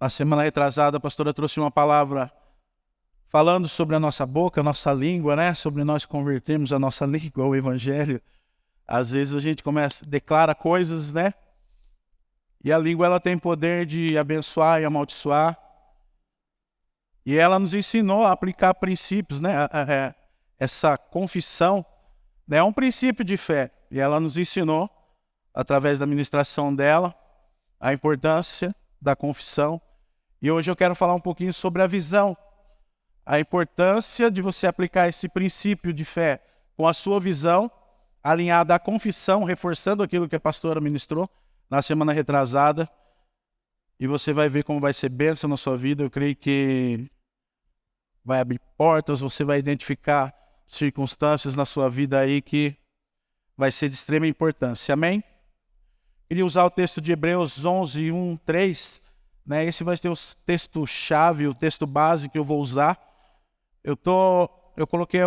Na semana retrasada, a pastora trouxe uma palavra falando sobre a nossa boca, a nossa língua, né? Sobre nós convertermos a nossa língua ao evangelho. Às vezes a gente declara coisas, né? E a língua ela tem poder de abençoar e amaldiçoar. E ela nos ensinou a aplicar princípios, né? Essa confissão, né? É um princípio de fé. E ela nos ensinou, através da ministração dela, a importância da confissão. E hoje eu quero falar um pouquinho sobre a visão. A importância de você aplicar esse princípio de fé com a sua visão, alinhada à confissão, reforçando aquilo que a pastora ministrou na semana retrasada. E você vai ver como vai ser bênção na sua vida. Eu creio que vai abrir portas, você vai identificar circunstâncias na sua vida aí que vai ser de extrema importância. Amém? Queria usar o texto de Hebreus 11, 1, 3. Né? Esse vai ser o texto-chave, o texto base que eu vou usar. Eu coloquei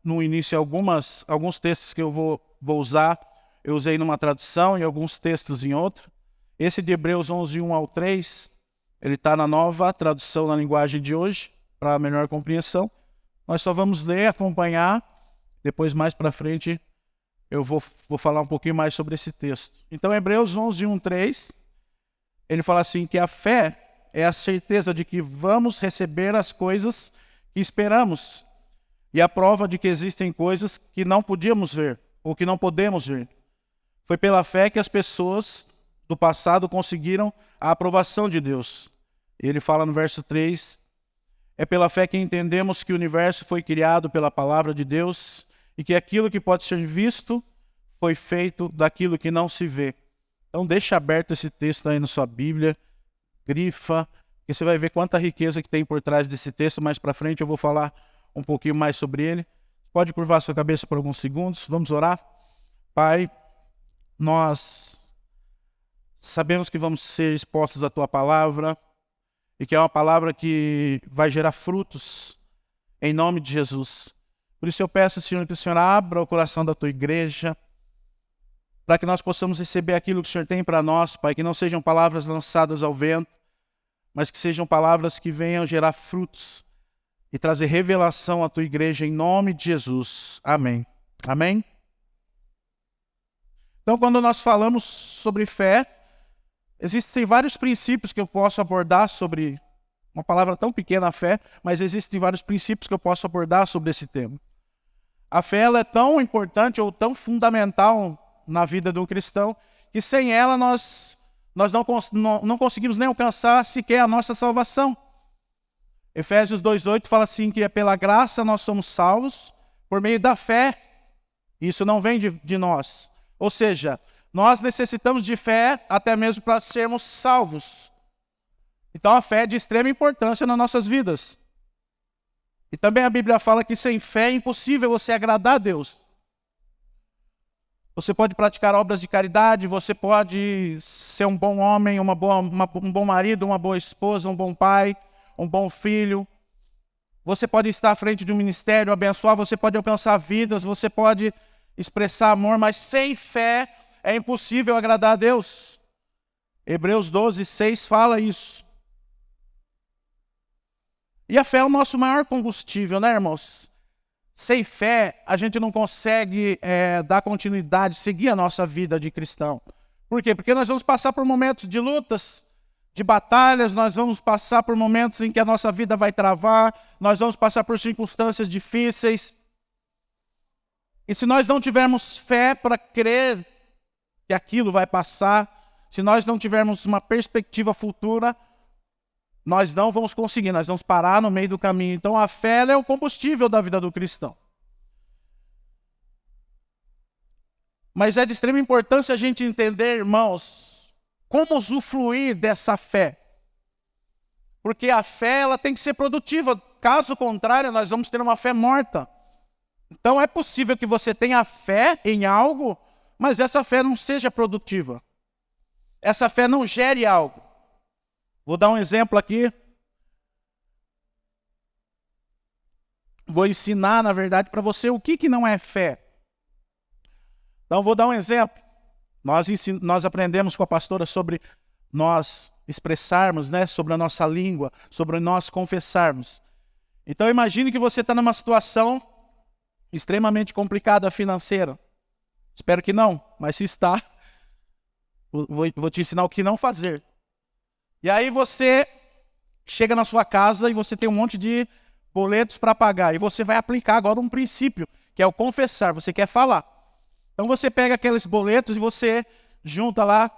no início alguns textos que eu vou usar. Eu usei numa tradução e alguns textos em outra. Esse de Hebreus 11, 1 ao 3, ele está na nova tradução na linguagem de hoje, para melhor compreensão. Nós só vamos ler, acompanhar. Depois, mais para frente, eu vou falar um pouquinho mais sobre esse texto. Então, Hebreus 11, 1, 3, ele fala assim, que a fé é a certeza de que vamos receber as coisas que esperamos e a prova de que existem coisas que não podíamos ver ou que não podemos ver. Foi pela fé que as pessoas do passado conseguiram a aprovação de Deus. Ele fala no verso 3, é pela fé que entendemos que o universo foi criado pela palavra de Deus e que aquilo que pode ser visto foi feito daquilo que não se vê. Então deixa aberto esse texto aí na sua Bíblia, grifa, que você vai ver quanta riqueza que tem por trás desse texto. Mais para frente eu vou falar um pouquinho mais sobre ele. Pode curvar sua cabeça por alguns segundos, vamos orar. Pai, nós sabemos que vamos ser expostos à Tua palavra e que é uma palavra que vai gerar frutos em nome de Jesus. Por isso eu peço, Senhor, que o Senhor abra o coração da Tua igreja para que nós possamos receber aquilo que o Senhor tem para nós, Pai, que não sejam palavras lançadas ao vento, mas que sejam palavras que venham gerar frutos e trazer revelação à Tua igreja em nome de Jesus. Amém. Amém? Então, quando nós falamos sobre fé, existem vários princípios que eu posso abordar sobre uma palavra tão pequena, a fé, mas existem vários princípios que eu posso abordar sobre esse tema. A fé ela é tão importante ou tão fundamental na vida de um cristão que sem ela nós não conseguimos nem alcançar sequer a nossa salvação. Efésios 2,8 fala assim que é pela graça nós somos salvos por meio da fé. Isso não vem de nós. Ou seja, nós necessitamos de fé até mesmo para sermos salvos. Então a fé é de extrema importância nas nossas vidas. E também a Bíblia fala que sem fé é impossível você agradar a Deus. Você pode praticar obras de caridade, você pode ser um bom homem, um bom marido, uma boa esposa, um bom pai, um bom filho. Você pode estar à frente de um ministério, abençoar, você pode alcançar vidas, você pode expressar amor, mas sem fé é impossível agradar a Deus. Hebreus 12, 6 fala isso. E a fé é o nosso maior combustível, né, irmãos? Sem fé, a gente não consegue dar continuidade, seguir a nossa vida de cristão. Por quê? Porque nós vamos passar por momentos de lutas, de batalhas, nós vamos passar por momentos em que a nossa vida vai travar, nós vamos passar por circunstâncias difíceis. E se nós não tivermos fé para crer que aquilo vai passar, se nós não tivermos uma perspectiva futura, nós não vamos conseguir, nós vamos parar no meio do caminho. Então a fé é o combustível da vida do cristão. Mas é de extrema importância a gente entender, irmãos, como usufruir dessa fé. Porque a fé ela tem que ser produtiva, caso contrário nós vamos ter uma fé morta. Então é possível que você tenha fé em algo, mas essa fé não seja produtiva. Essa fé não gere algo. Vou dar um exemplo aqui. Vou ensinar, na verdade, para você o que não é fé. Então, vou dar um exemplo. Nós aprendemos com a pastora sobre nós expressarmos, né, sobre a nossa língua, sobre nós confessarmos. Então imagine que você está numa situação extremamente complicada financeira. Espero que não, mas se está, vou te ensinar o que não fazer. E aí você chega na sua casa e você tem um monte de boletos para pagar. E você vai aplicar agora um princípio, que é o confessar. Você quer falar. Então você pega aqueles boletos e você junta lá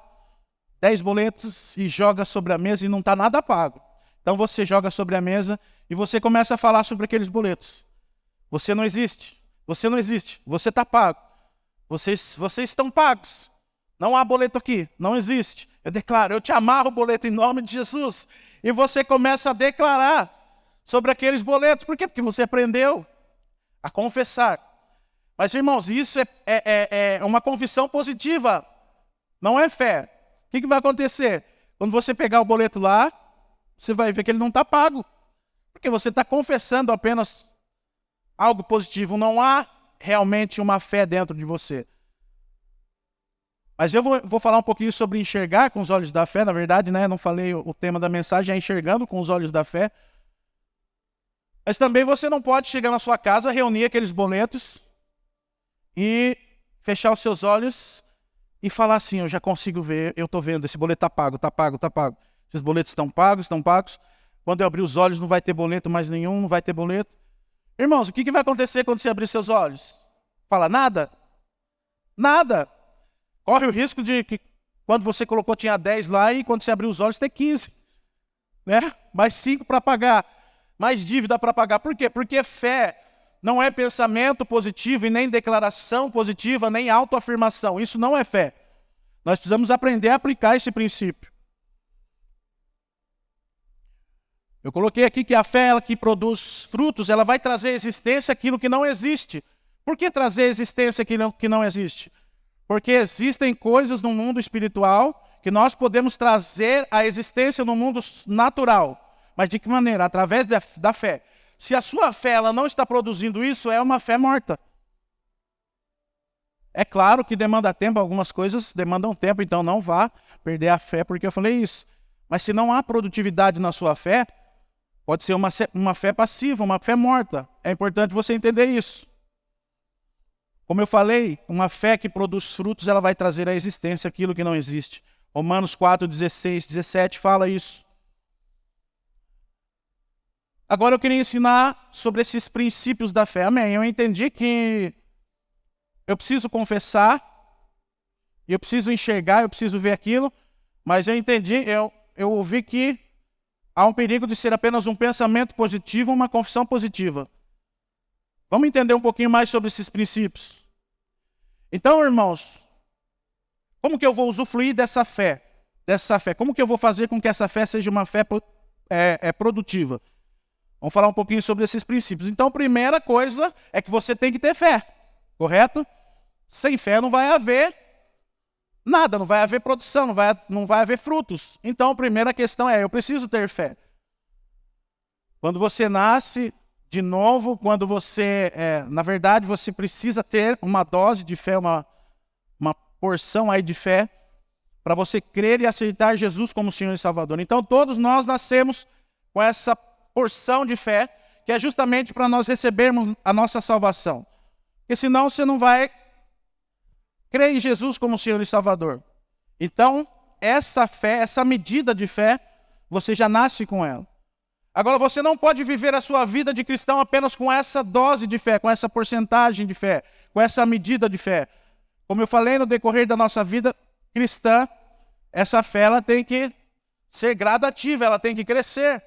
10 boletos e joga sobre a mesa e não está nada pago. Então você joga sobre a mesa e você começa a falar sobre aqueles boletos. Você não existe. Você não existe. Você está pago. Vocês estão pagos. Não há boleto aqui. Não existe. Eu declaro, eu te amarro o boleto em nome de Jesus. E você começa a declarar sobre aqueles boletos. Por quê? Porque você aprendeu a confessar. Mas, irmãos, isso é uma confissão positiva. Não é fé. O que vai acontecer? Quando você pegar o boleto lá, você vai ver que ele não está pago. Porque você está confessando apenas algo positivo. Não há realmente uma fé dentro de você. Mas eu vou falar um pouquinho sobre enxergar com os olhos da fé. Na verdade, né, não falei o tema da mensagem, é enxergando com os olhos da fé. Mas também você não pode chegar na sua casa, reunir aqueles boletos e fechar os seus olhos e falar assim, eu já consigo ver, eu estou vendo, esse boleto está pago, está pago, está pago. Esses boletos estão pagos, estão pagos. Quando eu abrir os olhos não vai ter boleto mais nenhum, não vai ter boleto. Irmãos, o que vai acontecer quando você abrir seus olhos? Fala, nada? Nada. Corre o risco de que quando você colocou tinha 10 lá e quando você abrir os olhos tem 15. Né? Mais 5 para pagar. Mais dívida para pagar. Por quê? Porque fé não é pensamento positivo e nem declaração positiva, nem autoafirmação. Isso não é fé. Nós precisamos aprender a aplicar esse princípio. Eu coloquei aqui que a fé, ela que produz frutos, ela vai trazer à existência aquilo que não existe. Por que trazer à existência aquilo que não existe? Porque existem coisas no mundo espiritual que nós podemos trazer à existência no mundo natural. Mas de que maneira? Através da fé. Se a sua fé ela não está produzindo isso, é uma fé morta. É claro que demanda tempo, algumas coisas demandam tempo, então não vá perder a fé porque eu falei isso. Mas se não há produtividade na sua fé, pode ser uma fé passiva, uma fé morta. É importante você entender isso. Como eu falei, uma fé que produz frutos, ela vai trazer à existência aquilo que não existe. Romanos 4, 16, 17 fala isso. Agora eu queria ensinar sobre esses princípios da fé. Amém. Eu entendi que eu preciso confessar, eu preciso enxergar, eu preciso ver aquilo, mas eu entendi, eu ouvi que há um perigo de ser apenas um pensamento positivo, uma confissão positiva. Vamos entender um pouquinho mais sobre esses princípios. Então, irmãos, como que eu vou usufruir dessa fé? Como que eu vou fazer com que essa fé seja uma fé produtiva? Vamos falar um pouquinho sobre esses princípios. Então, a primeira coisa é que você tem que ter fé, correto? Sem fé não vai haver nada, não vai haver produção, não vai haver frutos. Então, a primeira questão é, eu preciso ter fé. Quando você nasce de novo, quando você, na verdade, você precisa ter uma dose de fé, uma porção aí de fé, para você crer e aceitar Jesus como Senhor e Salvador. Então, todos nós nascemos com essa porção de fé, que é justamente para nós recebermos a nossa salvação. Porque senão você não vai crer em Jesus como Senhor e Salvador. Então, essa fé, essa medida de fé, você já nasce com ela. Agora, você não pode viver a sua vida de cristão apenas com essa dose de fé, com essa porcentagem de fé, com essa medida de fé. Como eu falei, no decorrer da nossa vida cristã, essa fé ela tem que ser gradativa, ela tem que crescer.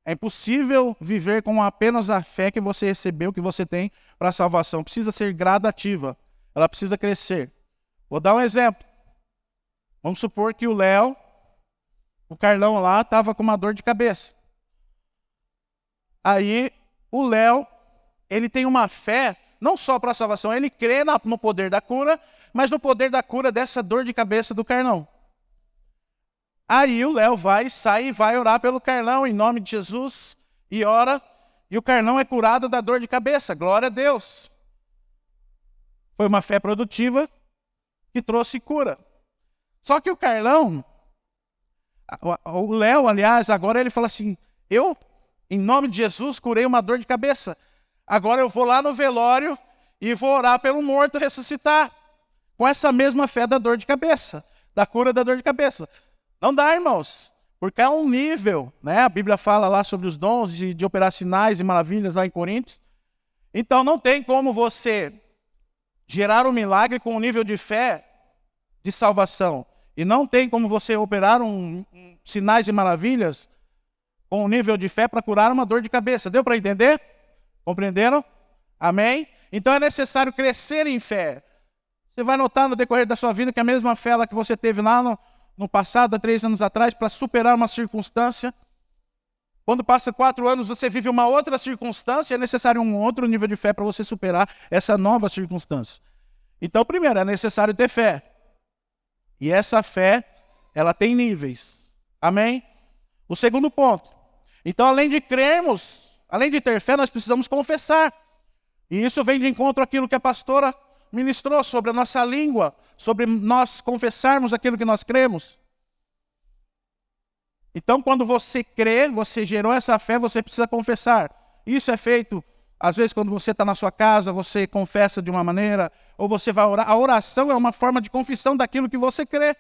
É impossível viver com apenas a fé que você recebeu, que você tem para a salvação. Precisa ser gradativa, ela precisa crescer. Vou dar um exemplo. Vamos supor que o Carlão lá, estava com uma dor de cabeça. Aí, o Léo, ele tem uma fé, não só para a salvação, ele crê no poder da cura, mas no poder da cura dessa dor de cabeça do Carlão. Aí o Léo sai e vai orar pelo Carlão, em nome de Jesus, e ora, e o Carlão é curado da dor de cabeça, glória a Deus. Foi uma fé produtiva que trouxe cura. Só que o Carlão, O Léo, aliás, agora ele fala assim, eu, em nome de Jesus, curei uma dor de cabeça. Agora eu vou lá no velório e vou orar pelo morto ressuscitar. Com essa mesma fé da dor de cabeça, da cura da dor de cabeça. Não dá, irmãos, porque é um nível, né? A Bíblia fala lá sobre os dons de operar sinais e maravilhas lá em Coríntios. Então não tem como você gerar um milagre com um nível de fé de salvação. E não tem como você operar sinais e maravilhas com um nível de fé para curar uma dor de cabeça. Deu para entender? Compreenderam? Amém? Então é necessário crescer em fé. Você vai notar no decorrer da sua vida que a mesma fé que você teve lá no passado, há 3 anos atrás, para superar uma circunstância. Quando passa 4 anos, você vive uma outra circunstância, é necessário um outro nível de fé para você superar essa nova circunstância. Então, primeiro, é necessário ter fé. E essa fé, ela tem níveis. Amém? O segundo ponto. Então, além de crermos, além de ter fé, nós precisamos confessar. E isso vem de encontro àquilo que a pastora ministrou sobre a nossa língua, sobre nós confessarmos aquilo que nós cremos. Então, quando você crê, você gerou essa fé, você precisa confessar. Isso é feito, às vezes, quando você está na sua casa, você confessa de uma maneira, ou você vai orar. A oração é uma forma de confissão daquilo que você crê.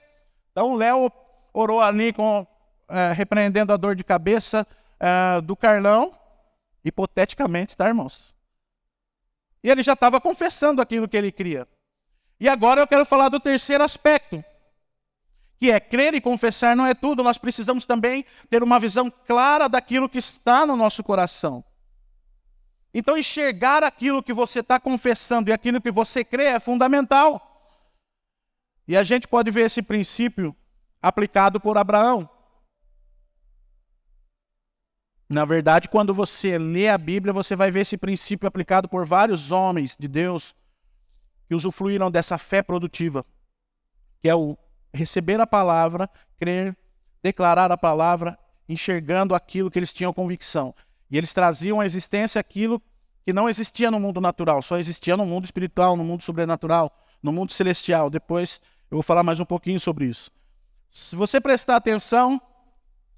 Então, o Léo orou ali, repreendendo a dor de cabeça do Carlão, hipoteticamente, tá, irmãos? E ele já estava confessando aquilo que ele cria. E agora eu quero falar do terceiro aspecto, que é crer e confessar não é tudo. Nós precisamos também ter uma visão clara daquilo que está no nosso coração. Então, enxergar aquilo que você está confessando e aquilo que você crê é fundamental. E a gente pode ver esse princípio aplicado por Abraão. Na verdade, quando você lê a Bíblia, você vai ver esse princípio aplicado por vários homens de Deus que usufruíram dessa fé produtiva, que é o receber a palavra, crer, declarar a palavra, enxergando aquilo que eles tinham convicção. E eles traziam à existência aquilo que não existia no mundo natural, só existia no mundo espiritual, no mundo sobrenatural, no mundo celestial. Depois eu vou falar mais um pouquinho sobre isso. Se você prestar atenção,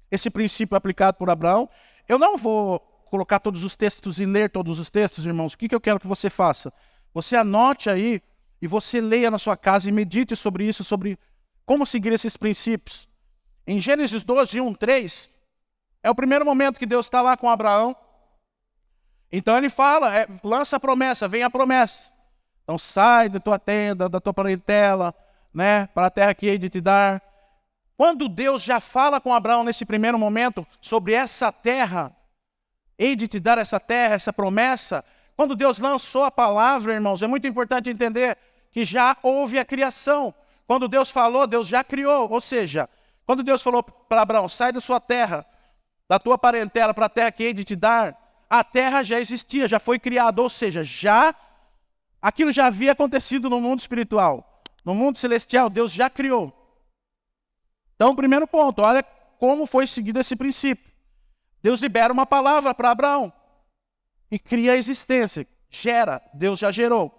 esse princípio aplicado por Abraão, eu não vou colocar todos os textos e ler todos os textos, irmãos. O que eu quero que você faça? Você anote aí e você leia na sua casa e medite sobre isso, sobre como seguir esses princípios. Em Gênesis 12, 1, 3, é o primeiro momento que Deus está lá com Abraão. Então ele fala, lança a promessa, vem a promessa. Então sai da tua tenda, da tua parentela, né, para a terra que hei de te dar. Quando Deus já fala com Abraão nesse primeiro momento sobre essa terra, hei de te dar essa terra, essa promessa, quando Deus lançou a palavra, irmãos, é muito importante entender que já houve a criação. Quando Deus falou, Deus já criou. Ou seja, quando Deus falou para Abraão, sai da sua terra, da tua parentela para a terra que hei de te dar, a terra já existia, já foi criada. Ou seja, aquilo já havia acontecido no mundo espiritual. No mundo celestial, Deus já criou. Então, primeiro ponto, olha como foi seguido esse princípio. Deus libera uma palavra para Abraão e cria a existência, gera, Deus já gerou.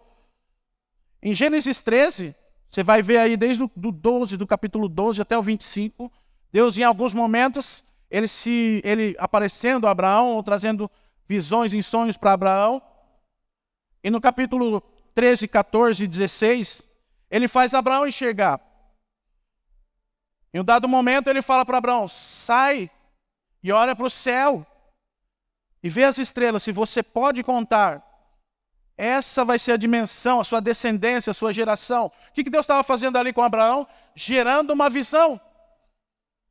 Em Gênesis 13, você vai ver aí desde do capítulo 12 até o 25, Deus em alguns momentos, ele aparecendo a Abraão, ou trazendo visões em sonhos para Abraão. E no capítulo 13, 14 e 16, ele faz Abraão enxergar. Em um dado momento ele fala para Abraão, sai e olha para o céu e vê as estrelas, se você pode contar. Essa vai ser a dimensão, a sua descendência, a sua geração. O que Deus estava fazendo ali com Abraão? Gerando uma visão.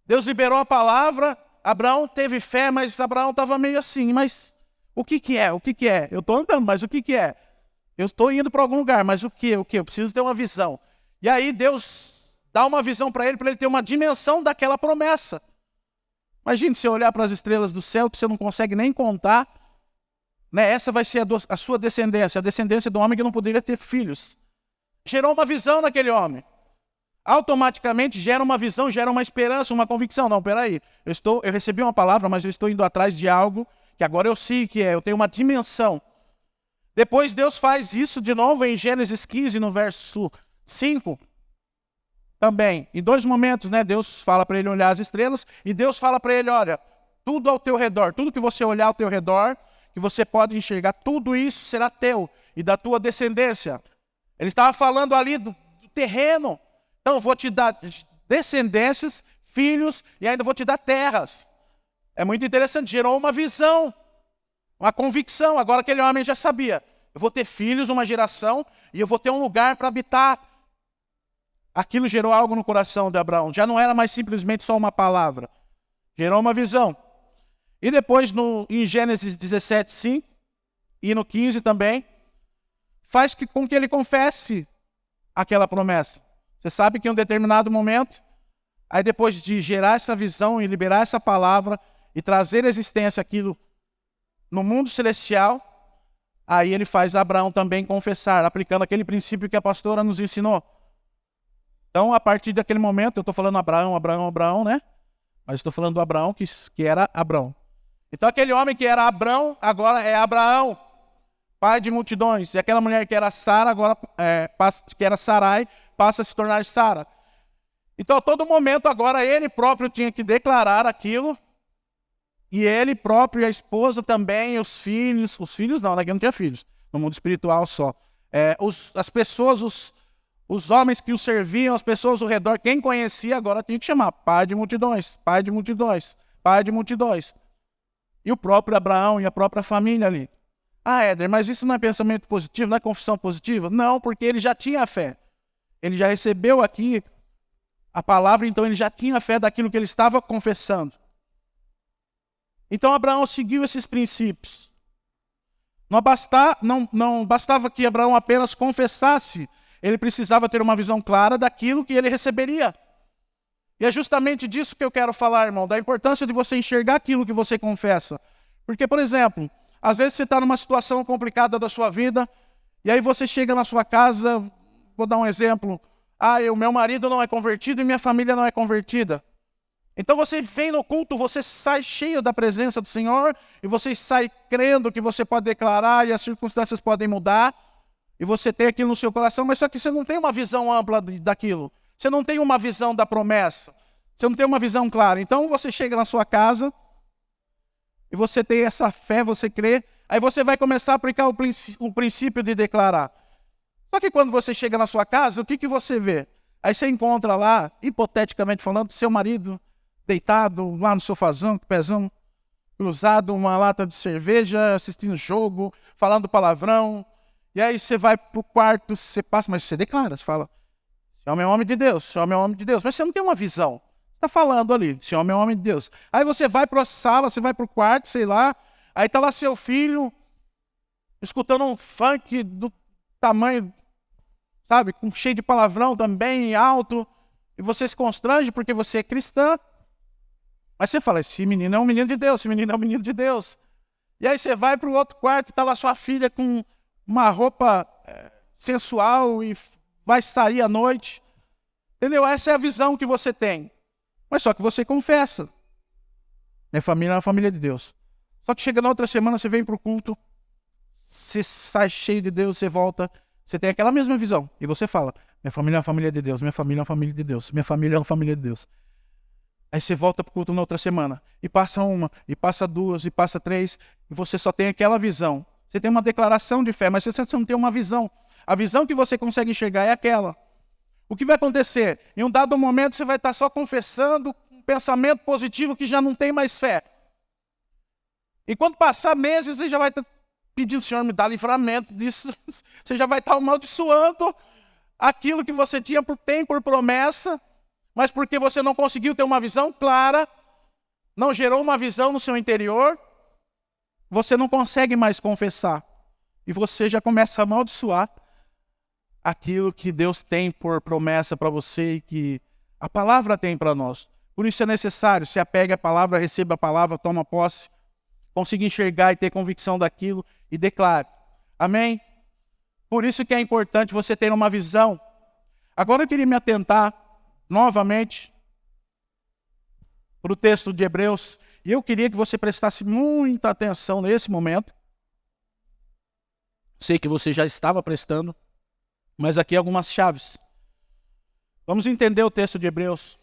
Deus liberou a palavra, Abraão teve fé, mas Abraão estava meio assim, mas o que é? O que é? Eu estou andando, mas o que é? Eu estou indo para algum lugar, mas o que? Eu preciso ter uma visão. E aí Deus dá uma visão para ele ter uma dimensão daquela promessa. Imagine se olhar para as estrelas do céu, que você não consegue nem contar, né? Essa vai ser a sua descendência, a descendência do homem que não poderia ter filhos. Gerou uma visão naquele homem. Automaticamente gera uma visão, gera uma esperança, uma convicção. Não, peraí, eu recebi uma palavra, mas eu estou indo atrás de algo que agora eu sei que é, eu tenho uma dimensão. Depois Deus faz isso de novo em Gênesis 15, no verso 5. também, em dois momentos, né? Deus fala para ele olhar as estrelas e Deus fala para ele, olha, tudo ao teu redor, tudo que você olhar ao teu redor, que você pode enxergar, tudo isso será teu e da tua descendência. Ele estava falando ali do terreno. Então eu vou te dar descendências, filhos e ainda vou te dar terras. É muito interessante, gerou uma visão, uma convicção. Agora aquele homem já sabia, eu vou ter filhos, uma geração e eu vou ter um lugar para habitar. Aquilo gerou algo no coração de Abraão. Já não era mais simplesmente só uma palavra. Gerou uma visão. E depois em Gênesis 17, 5 e no 15 também, faz com que ele confesse aquela promessa. Você sabe que em um determinado momento, aí depois de gerar essa visão e liberar essa palavra e trazer à existência aquilo no mundo celestial, aí ele faz Abraão também confessar, aplicando aquele princípio que a pastora nos ensinou. Então, a partir daquele momento, eu estou falando Abraão, né? Mas estou falando do Abraão que era Abrão. Então, aquele homem que era Abrão, agora é Abraão, pai de multidões. E aquela mulher que era Sara, agora que era Sarai, passa a se tornar Sara. Então, a todo momento, agora ele próprio tinha que declarar aquilo. E ele próprio, e a esposa também, os filhos não, daqui não tinha filhos, no mundo espiritual só. As pessoas, os homens que o serviam, as pessoas ao redor, quem conhecia agora tinha que chamar pai de multidões, pai de multidões, pai de multidões. E o próprio Abraão e a própria família ali. Ah, Éder, mas isso não é pensamento positivo, não é confissão positiva? Não, porque ele já tinha fé. Ele já recebeu aqui a palavra, então ele já tinha fé daquilo que ele estava confessando. Então Abraão seguiu esses princípios. Não bastava que Abraão apenas confessasse, ele precisava ter uma visão clara daquilo que ele receberia. E é justamente disso que eu quero falar, irmão, da importância de você enxergar aquilo que você confessa. Porque, por exemplo, às vezes você está numa situação complicada da sua vida, e aí você chega na sua casa, vou dar um exemplo, o meu marido não é convertido e minha família não é convertida. Então você vem no culto, você sai cheio da presença do Senhor, e você sai crendo que você pode declarar e as circunstâncias podem mudar, e você tem aquilo no seu coração, mas só que você não tem uma visão ampla daquilo. Você não tem uma visão da promessa. Você não tem uma visão clara. Então você chega na sua casa, e você tem essa fé, você crê, aí você vai começar a aplicar o princípio de declarar. Só que quando você chega na sua casa, o que você vê? Aí você encontra lá, hipoteticamente falando, seu marido deitado lá no sofazão, com o pezão cruzado, uma lata de cerveja, assistindo jogo, falando palavrão. E aí você vai pro quarto, você passa, mas você declara, você fala, esse homem é homem de Deus, esse homem é homem de Deus. Mas você não tem uma visão. Você está falando ali, esse homem é homem de Deus. Aí você vai para a sala, você vai pro quarto, sei lá, aí está lá seu filho, escutando um funk do tamanho, sabe, cheio de palavrão também, alto, e você se constrange porque você é cristã. Mas você fala, esse menino é um menino de Deus, esse menino é um menino de Deus. E aí você vai para o outro quarto, está lá sua filha com uma roupa sensual e vai sair à noite. Entendeu? Essa é a visão que você tem. Mas só que você confessa. Minha família é uma família de Deus. Só que chega na outra semana, você vem para o culto, você sai cheio de Deus, você volta, você tem aquela mesma visão. E você fala, minha família é uma família de Deus, minha família é uma família de Deus, minha família é uma família de Deus. Aí você volta para o culto na outra semana, e passa uma, e passa duas, e passa três, e você só tem aquela visão. Você tem uma declaração de fé, mas você não tem uma visão. A visão que você consegue enxergar é aquela. O que vai acontecer? Em um dado momento você vai estar só confessando um pensamento positivo que já não tem mais fé. E quando passar meses, você já vai estar pedindo, Senhor, me dá livramento disso. Você já vai estar amaldiçoando aquilo que você tem por promessa, mas porque você não conseguiu ter uma visão clara, não gerou uma visão no seu interior, você não consegue mais confessar. E você já começa a amaldiçoar aquilo que Deus tem por promessa para você e que a palavra tem para nós. Por isso é necessário, se apegue à palavra, receba a palavra, toma posse, consiga enxergar e ter convicção daquilo e declare. Amém? Por isso que é importante você ter uma visão. Agora eu queria me atentar novamente para o texto de Hebreus, e eu queria que você prestasse muita atenção nesse momento. Sei que você já estava prestando, mas aqui algumas chaves. Vamos entender o texto de Hebreus.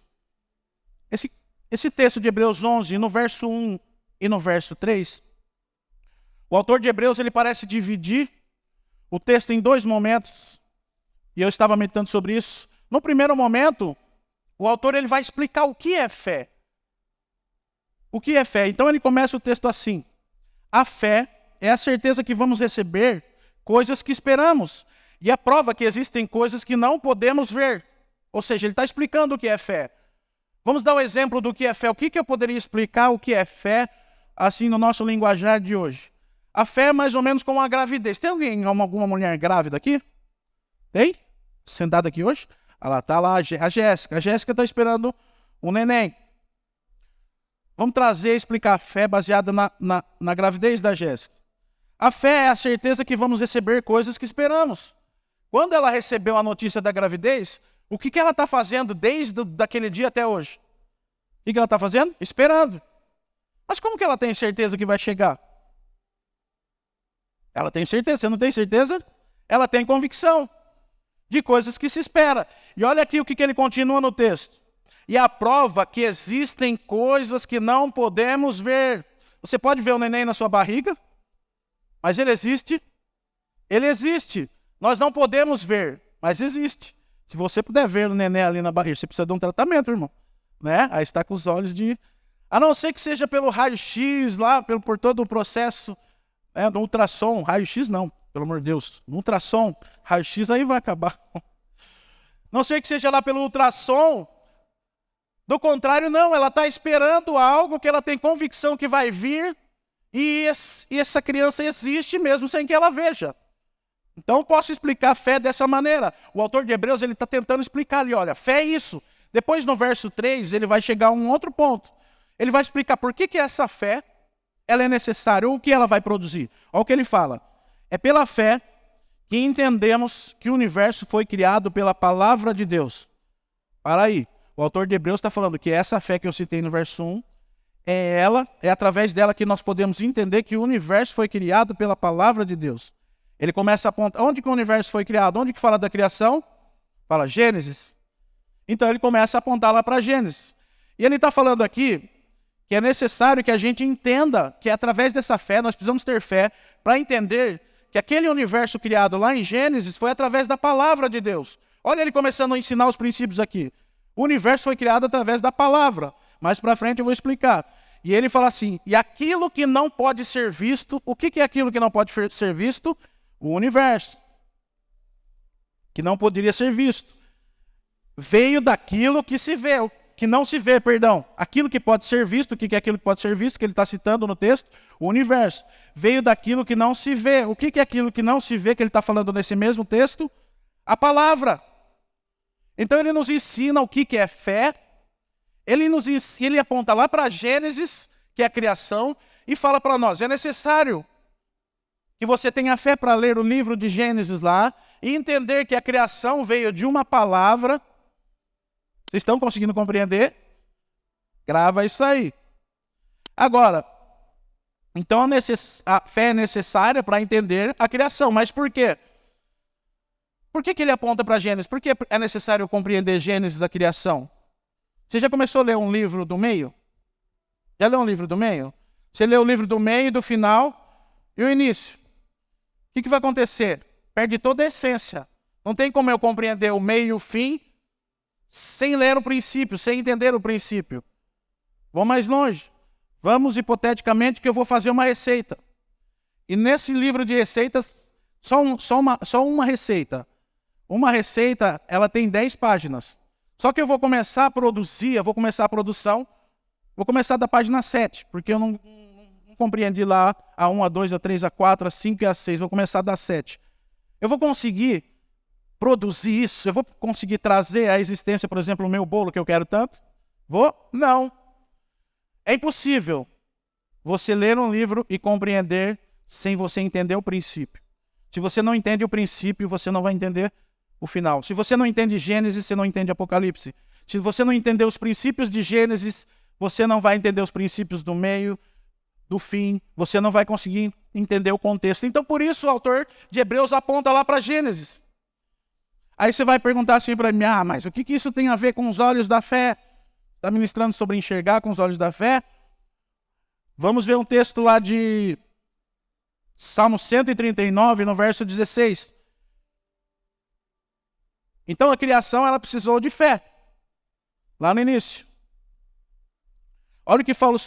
Esse texto de Hebreus 11, no verso 1 e no verso 3, o autor de Hebreus ele parece dividir o texto em dois momentos, e eu estava meditando sobre isso. No primeiro momento, o autor ele vai explicar o que é fé. O que é fé? Então ele começa o texto assim: a fé é a certeza que vamos receber coisas que esperamos, e a prova que existem coisas que não podemos ver. Ou seja, ele está explicando o que é fé. Vamos dar um exemplo do que é fé. O que eu poderia explicar o que é fé, assim, no nosso linguajar de hoje? A fé é mais ou menos como a gravidez. Tem alguma mulher grávida aqui? Tem? Sentada aqui hoje? Ela está lá, a Jéssica. A Jéssica está esperando um neném. Vamos trazer e explicar a fé baseada na gravidez da Jéssica. A fé é a certeza que vamos receber coisas que esperamos. Quando ela recebeu a notícia da gravidez, o que ela está fazendo desde daquele dia até hoje? O que ela está fazendo? Esperando. Mas como que ela tem certeza que vai chegar? Ela tem certeza. Você não tem certeza? Ela tem convicção de coisas que se espera. E olha aqui o que ele continua no texto. E a prova que existem coisas que não podemos ver. Você pode ver o neném na sua barriga, mas ele existe. Ele existe. Nós não podemos ver, mas existe. Se você puder ver o neném ali na barriga, você precisa de um tratamento, irmão. Né? Aí está com os olhos de... A não ser que seja pelo raio-x lá, por todo o processo, do ultrassom. Raio-x não, pelo amor de Deus. No ultrassom, raio-x aí vai acabar. Não sei que seja lá pelo ultrassom. Do contrário, não. Ela está esperando algo que ela tem convicção que vai vir. E essa criança existe mesmo sem que ela veja. Então, eu posso explicar a fé dessa maneira. O autor de Hebreus ele está tentando explicar ali, olha, fé é isso. Depois, no verso 3, ele vai chegar a um outro ponto. Ele vai explicar por que essa fé ela é necessária, ou o que ela vai produzir. Olha o que ele fala. É pela fé que entendemos que o universo foi criado pela palavra de Deus. Para aí. O autor de Hebreus está falando que essa fé que eu citei no verso 1, é através dela que nós podemos entender que o universo foi criado pela palavra de Deus. Ele começa a apontar, onde que o universo foi criado? Onde que fala da criação? Fala Gênesis. Então ele começa a apontar lá para Gênesis. E ele está falando aqui que é necessário que a gente entenda que através dessa fé, nós precisamos ter fé para entender que aquele universo criado lá em Gênesis foi através da palavra de Deus. Olha ele começando a ensinar os princípios aqui. O universo foi criado através da palavra. Mais para frente eu vou explicar. E ele fala assim, e aquilo que não pode ser visto, o que é aquilo que não pode ser visto? O universo. Que não poderia ser visto. Veio daquilo que se vê, que não se vê, perdão. Aquilo que pode ser visto, o que é aquilo que pode ser visto, que ele está citando no texto? O universo. Veio daquilo que não se vê. O que é aquilo que não se vê, que ele está falando nesse mesmo texto? A palavra. Então ele nos ensina o que é fé. Ele aponta lá para Gênesis, que é a criação, e fala para nós, é necessário que você tenha fé para ler o livro de Gênesis lá, e entender que a criação veio de uma palavra. Vocês estão conseguindo compreender? Grava isso aí. Agora, então a fé é necessária para entender a criação. Mas por quê? Por que ele aponta para Gênesis? Por que é necessário compreender Gênesis da criação? Você já começou a ler um livro do meio? Já leu um livro do meio? Você lê o livro do meio, do final e o início. O que vai acontecer? Perde toda a essência. Não tem como eu compreender o meio e o fim sem ler o princípio, sem entender o princípio. Vou mais longe. Vamos, hipoteticamente, que eu vou fazer uma receita. E nesse livro de receitas, só uma receita. Uma receita, ela tem 10 páginas. Só que eu vou começar a produzir, eu vou começar a produção, vou começar da página 7, porque eu não compreendi lá a 1, a 2, a 3, a 4, a 5 e a 6, vou começar da 7. Eu vou conseguir produzir isso? Eu vou conseguir trazer à existência, por exemplo, o meu bolo que eu quero tanto? Vou? Não. É impossível você ler um livro e compreender sem você entender o princípio. Se você não entende o princípio, você não vai entender o final. Se você não entende Gênesis, você não entende Apocalipse. Se você não entender os princípios de Gênesis, você não vai entender os princípios do meio, do fim. Você não vai conseguir entender o contexto. Então, por isso, o autor de Hebreus aponta lá para Gênesis. Aí você vai perguntar assim para mim, mas o que isso tem a ver com os olhos da fé? Está ministrando sobre enxergar com os olhos da fé? Vamos ver um texto lá de Salmo 139, no verso 16. Então a criação, ela precisou de fé, lá no início. Olha o que fala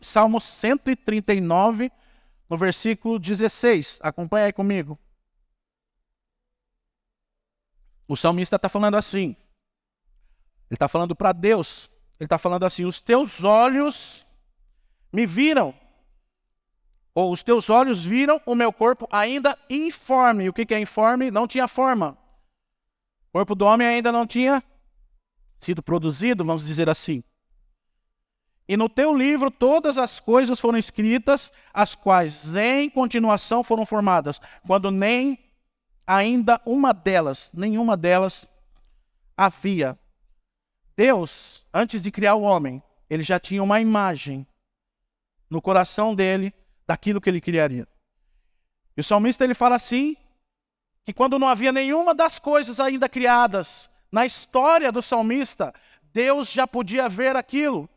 Salmo 139, no versículo 16. Acompanha aí comigo. O salmista está falando assim. Ele está falando para Deus. Ele está falando assim: os teus olhos me viram. Ou os teus olhos viram o meu corpo ainda informe. O que é informe? Não tinha forma. O corpo do homem ainda não tinha sido produzido, vamos dizer assim. E no teu livro todas as coisas foram escritas, as quais em continuação foram formadas, quando nem ainda nenhuma delas havia. Deus, antes de criar o homem, ele já tinha uma imagem no coração dele daquilo que ele criaria. E o salmista, ele fala assim, que quando não havia nenhuma das coisas ainda criadas, na história do salmista, Deus já podia ver aquilo.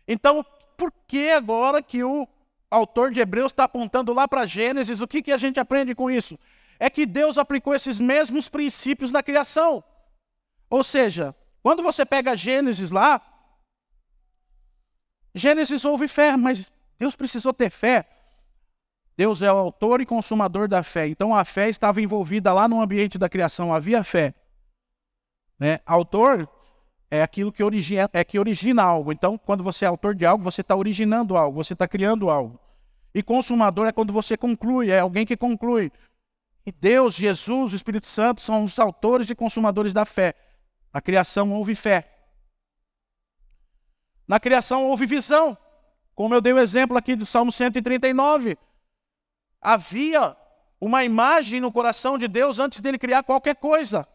Então, por que agora que o autor de Hebreus está apontando lá para Gênesis, o que a gente aprende com isso? É que Deus aplicou esses mesmos princípios na criação. Ou seja, quando você pega Gênesis lá, Gênesis houve fé, mas Deus precisou ter fé. Deus é o autor e consumador da fé. Então a fé estava envolvida lá no ambiente da criação, havia fé. Né? Autor é aquilo que origina algo. Então, quando você é autor de algo, você está originando algo, você está criando algo. E consumador é quando você conclui, é alguém que conclui. E Deus, Jesus, o Espírito Santo são os autores e consumadores da fé. Na criação houve fé. Na criação houve visão. Como eu dei o exemplo aqui do Salmo 139. Havia uma imagem no coração de Deus antes dele criar qualquer coisa.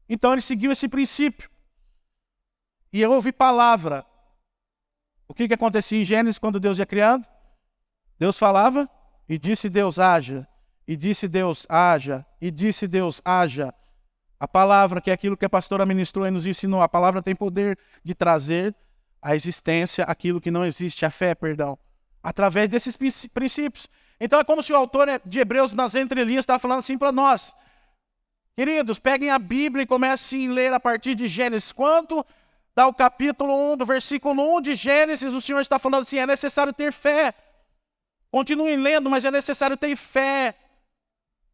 Então ele seguiu esse princípio. E houve palavra. O que acontecia em Gênesis quando Deus ia criando? Deus falava e disse Deus haja. E disse Deus haja. E disse Deus haja. A palavra, que é aquilo que a pastora ministrou e nos ensinou, a palavra tem poder de trazer à existência aquilo que não existe, a fé, perdão, através desses princípios. Então é como se o autor de Hebreus, nas entrelinhas, está falando assim para nós. Queridos, peguem a Bíblia e comecem a ler a partir de Gênesis. Quando dá o capítulo 1, do versículo 1 de Gênesis, o Senhor está falando assim, é necessário ter fé. Continuem lendo, mas é necessário ter fé.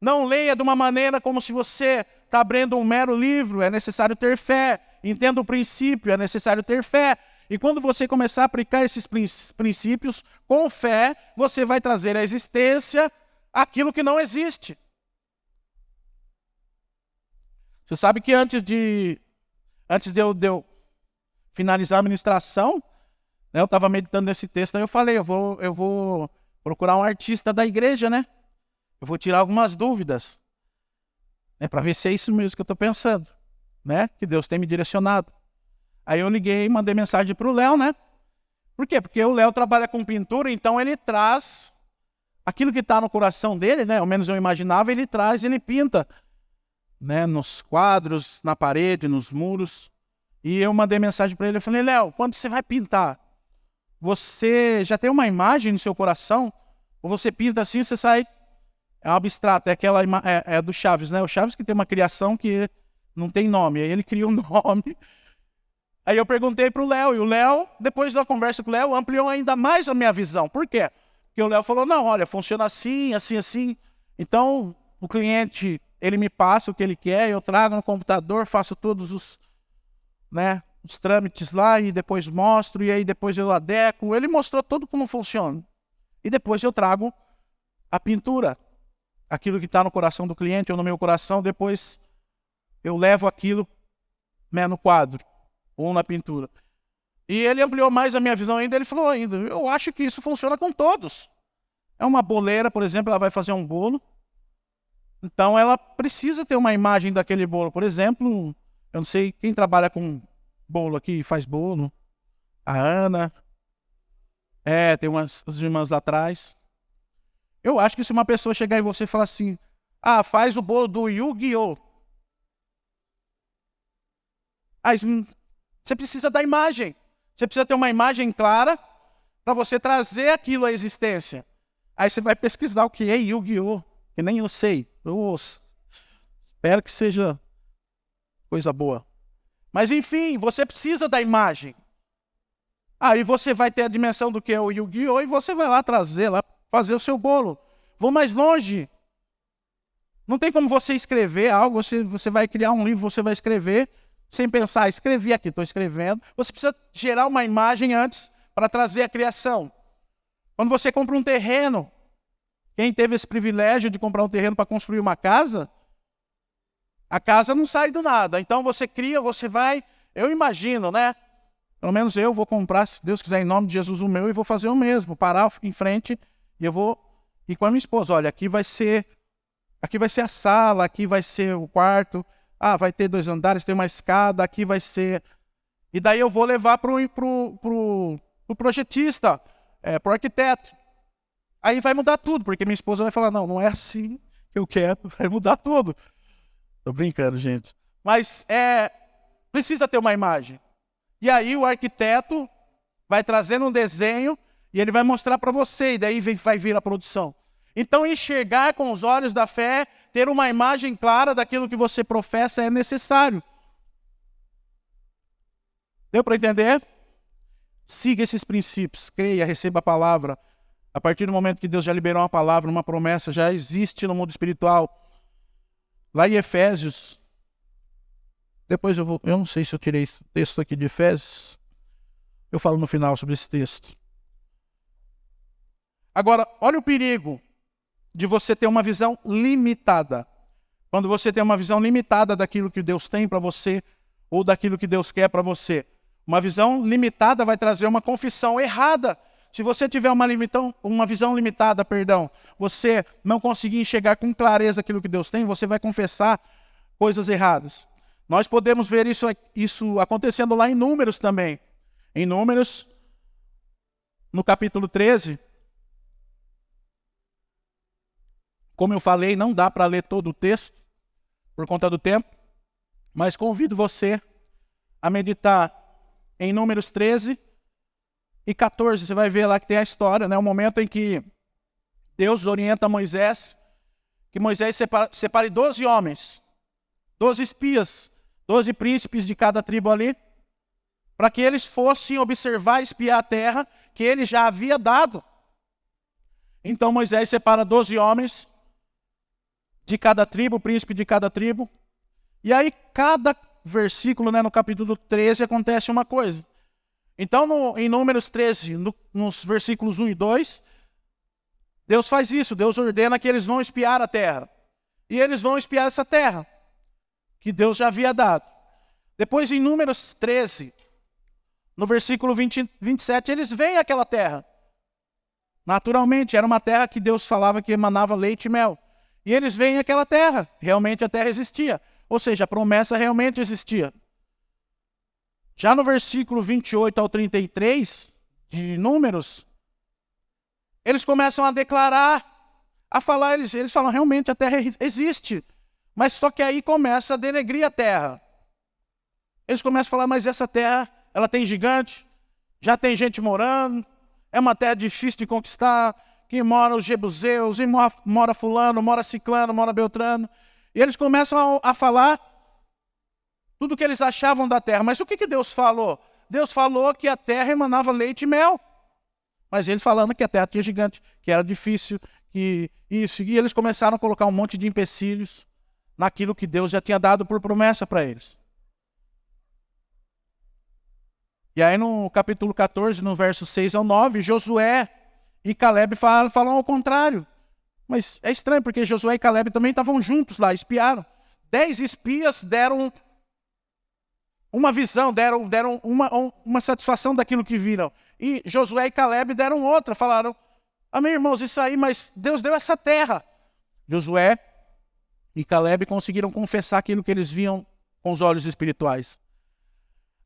Não leia de uma maneira como se você está abrindo um mero livro, é necessário ter fé. Entenda o princípio, é necessário ter fé. E quando você começar a aplicar esses princípios com fé, você vai trazer à existência aquilo que não existe. Você sabe que antes de eu finalizar a ministração, né, eu estava meditando nesse texto, aí eu falei, eu vou procurar um artista da igreja, né? Eu vou tirar algumas dúvidas, né, para ver se é isso mesmo que eu estou pensando, né? Que Deus tem me direcionado. Aí eu liguei e mandei mensagem para o Léo, né? Por quê? Porque o Léo trabalha com pintura, então ele traz aquilo que está no coração dele, né? Ao menos eu imaginava, ele traz, ele pinta, né? Nos quadros, na parede, nos muros. E eu mandei mensagem para ele, eu falei, Léo, quando você vai pintar, você já tem uma imagem no seu coração? Ou você pinta assim, você sai... É um abstrato, é aquela é do Chaves, né? O Chaves que tem uma criação que não tem nome, aí ele cria um nome. Aí eu perguntei para o Léo, e o Léo, depois da conversa com o Léo, ampliou ainda mais a minha visão. Por quê? Porque o Léo falou, não, olha, funciona assim, assim, assim. Então, o cliente, ele me passa o que ele quer, eu trago no computador, faço todos os trâmites lá, e depois mostro, e aí depois eu adequo. Ele mostrou tudo como funciona. E depois eu trago a pintura. Aquilo que está no coração do cliente ou no meu coração, depois eu levo aquilo, né, no quadro ou na pintura. E ele ampliou mais a minha visão ainda, ele falou ainda, eu acho que isso funciona com todos. É uma boleira, por exemplo, ela vai fazer um bolo, então ela precisa ter uma imagem daquele bolo. Por exemplo, eu não sei quem trabalha com bolo aqui, faz bolo, a Ana, tem umas irmãs lá atrás. Eu acho que se uma pessoa chegar em você e falar assim, faz o bolo do Yu-Gi-Oh! Você precisa da imagem. Você precisa ter uma imagem clara para você trazer aquilo à existência. Aí você vai pesquisar o que é Yu-Gi-Oh! Que nem eu sei. Espero que seja coisa boa. Mas enfim, você precisa da imagem. Aí você vai ter a dimensão do que é o Yu-Gi-Oh! E você vai lá trazer, lá fazer o seu bolo. Vou mais longe. Não tem como você escrever algo, você vai criar um livro, você vai escrever, sem pensar, escrevi aqui, estou escrevendo. Você precisa gerar uma imagem antes para trazer a criação. Quando você compra um terreno, quem teve esse privilégio de comprar um terreno para construir uma casa, a casa não sai do nada. Então você cria, você vai, eu imagino, né? Pelo menos eu vou comprar, se Deus quiser, em nome de Jesus, o meu, e vou fazer o mesmo. Parar em frente e eu vou ir com a minha esposa. Olha, aqui vai ser a sala, aqui vai ser o quarto. Vai ter 2 andares, tem uma escada, aqui vai ser... E daí eu vou levar pro projetista, pro arquiteto. Aí vai mudar tudo, porque minha esposa vai falar, não é assim que eu quero, vai mudar tudo. Tô brincando, gente. Mas precisa ter uma imagem. E aí o arquiteto vai trazendo um desenho e ele vai mostrar para você, e daí vai vir a produção. Então enxergar com os olhos da fé, ter uma imagem clara daquilo que você professa é necessário. Deu para entender? Siga esses princípios, creia, receba a palavra. A partir do momento que Deus já liberou uma palavra, uma promessa, já existe no mundo espiritual. Lá em Efésios, depois eu não sei se eu tirei esse texto aqui de Efésios, eu falo no final sobre esse texto. Agora, olha o perigo de você ter uma visão limitada. Quando você tem uma visão limitada daquilo que Deus tem para você, ou daquilo que Deus quer para você. Uma visão limitada vai trazer uma confissão errada. Se você tiver uma visão limitada, você não conseguir enxergar com clareza aquilo que Deus tem, você vai confessar coisas erradas. Nós podemos ver isso acontecendo lá em Números também. Em Números, no capítulo 13, como eu falei, não dá para ler todo o texto, por conta do tempo, mas convido você a meditar em Números 13 e 14. Você vai ver lá que tem a história, né? O momento em que Deus orienta Moisés, que Moisés separe 12 homens, 12 espias, 12 príncipes de cada tribo ali, para que eles fossem observar e espiar a terra que ele já havia dado. Então Moisés separa 12 homens de cada tribo, príncipe de cada tribo. E aí, cada versículo, né, no capítulo 13, acontece uma coisa. Então, em Números 13, nos versículos 1 e 2, Deus faz isso. Deus ordena que eles vão espiar a terra. E eles vão espiar essa terra, que Deus já havia dado. Depois, em Números 13, no versículo 27, eles veem aquela terra. Naturalmente, era uma terra que Deus falava que emanava leite e mel. E eles veem aquela terra, realmente a terra existia. Ou seja, a promessa realmente existia. Já no versículo 28 ao 33 de Números, eles começam a declarar, a falar, eles falam, realmente a terra existe. Mas só que aí começa a denegrir a terra. Eles começam a falar, mas essa terra, ela tem gigante, já tem gente morando, é uma terra difícil de conquistar, que mora os jebuseus, e mora fulano, mora ciclano, mora beltrano. E eles começam a falar tudo o que eles achavam da terra. Mas o que Deus falou? Deus falou que a terra emanava leite e mel. Mas ele falando que a terra tinha gigante, que era difícil, que isso. E eles começaram a colocar um monte de empecilhos naquilo que Deus já tinha dado por promessa para eles. E aí no capítulo 14, no verso 6 ao 9, Josué e Caleb falam ao contrário. Mas é estranho, porque Josué e Caleb também estavam juntos lá, espiaram. 10 espias deram uma visão, deram uma satisfação daquilo que viram. E Josué e Caleb deram outra, falaram, amém, irmãos, isso aí, mas Deus deu essa terra. Josué e Caleb conseguiram confessar aquilo que eles viam com os olhos espirituais.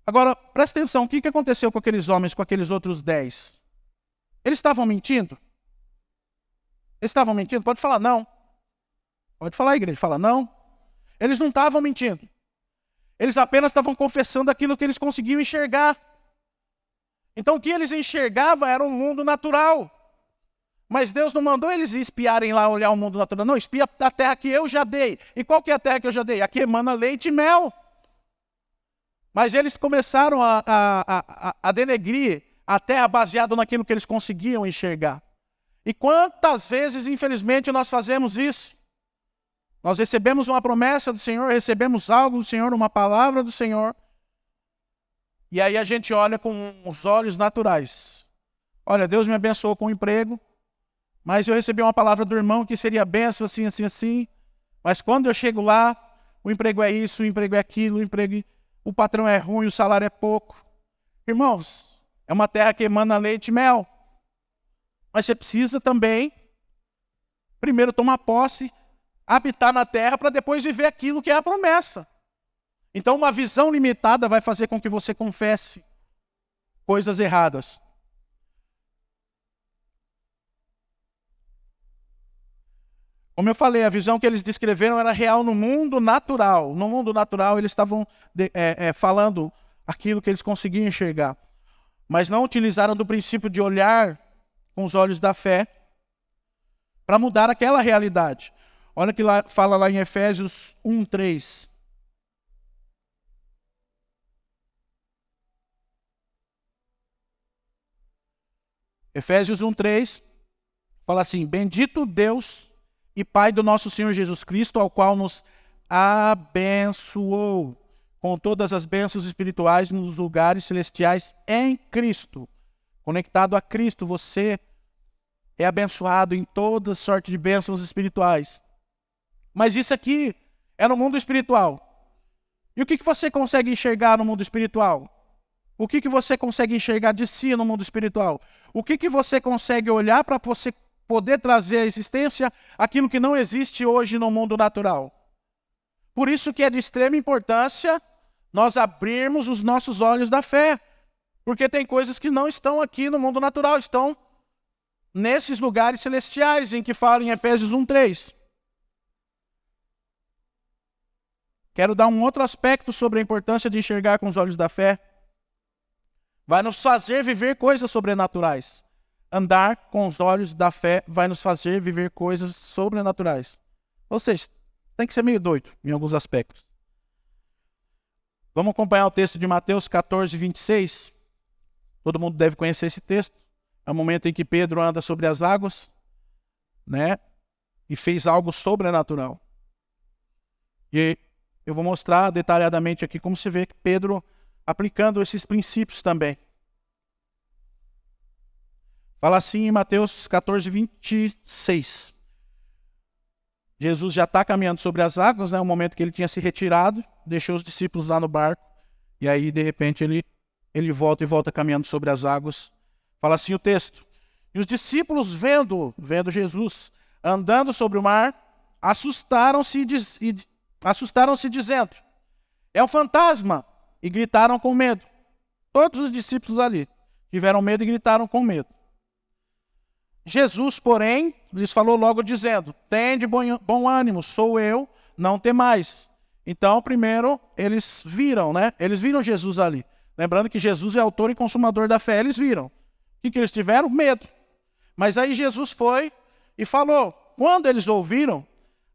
Agora, presta atenção, o que aconteceu com aqueles homens, com aqueles outros 10? Eles estavam mentindo? Eles estavam mentindo? Pode falar não. Pode falar, igreja. Fala não. Eles não estavam mentindo. Eles apenas estavam confessando aquilo que eles conseguiam enxergar. Então o que eles enxergavam era um mundo natural. Mas Deus não mandou eles espiarem lá, olhar o mundo natural. Não, espia a terra que eu já dei. E qual que é a terra que eu já dei? Aqui emana leite e mel. Mas eles começaram a denegrir a terra baseado naquilo que eles conseguiam enxergar. E quantas vezes, infelizmente, nós fazemos isso? Nós recebemos uma promessa do Senhor, recebemos algo do Senhor, uma palavra do Senhor. E aí a gente olha com os olhos naturais. Olha, Deus me abençoou com um emprego, mas eu recebi uma palavra do irmão que seria benção, assim, assim, assim. Mas quando eu chego lá, o emprego é isso, o emprego é aquilo, o patrão é ruim, o salário é pouco. Irmãos, é uma terra que emana leite e mel. Mas você precisa também, primeiro tomar posse, habitar na terra para depois viver aquilo que é a promessa. Então uma visão limitada vai fazer com que você confesse coisas erradas. Como eu falei, a visão que eles descreveram era real no mundo natural. No mundo natural eles estavam falando aquilo que eles conseguiam enxergar. Mas não utilizaram do princípio de olhar com os olhos da fé para mudar aquela realidade. Olha que lá, fala lá em Efésios 1:3. Efésios 1:3 fala assim: bendito Deus e Pai do nosso Senhor Jesus Cristo, ao qual nos abençoou com todas as bênçãos espirituais nos lugares celestiais em Cristo. Conectado a Cristo, você é abençoado em toda sorte de bênçãos espirituais. Mas isso aqui é no mundo espiritual. E o que você consegue enxergar no mundo espiritual? O que você consegue enxergar de si no mundo espiritual? O que você consegue olhar para você poder trazer à existência aquilo que não existe hoje no mundo natural? Por isso que é de extrema importância nós abrirmos os nossos olhos da fé. Porque tem coisas que não estão aqui no mundo natural, estão nesses lugares celestiais em que fala em Efésios 1:3. Quero dar um outro aspecto sobre a importância de enxergar com os olhos da fé. Vai nos fazer viver coisas sobrenaturais. Andar com os olhos da fé vai nos fazer viver coisas sobrenaturais. Ou seja, tem que ser meio doido em alguns aspectos. Vamos acompanhar o texto de Mateus 14:26. Todo mundo deve conhecer esse texto. É o momento em que Pedro anda sobre as águas, né? E fez algo sobrenatural. E eu vou mostrar detalhadamente aqui como se vê que Pedro aplicando esses princípios também. Fala assim em Mateus 14:26. Jesus já está caminhando sobre as águas, né? O momento que ele tinha se retirado, deixou os discípulos lá no barco. E aí, de repente, ele volta caminhando sobre as águas. Fala assim o texto: e os discípulos vendo Jesus andando sobre o mar, assustaram-se dizendo: é um fantasma, e gritaram com medo. Todos os discípulos ali tiveram medo e gritaram com medo. Jesus, porém, lhes falou logo dizendo: tende bom ânimo, sou eu, não temais. Então, primeiro, eles viram, né? Eles viram Jesus ali. Lembrando que Jesus é autor e consumador da fé. Eles viram. O que eles tiveram? Medo. Mas aí Jesus foi e falou. Quando eles ouviram,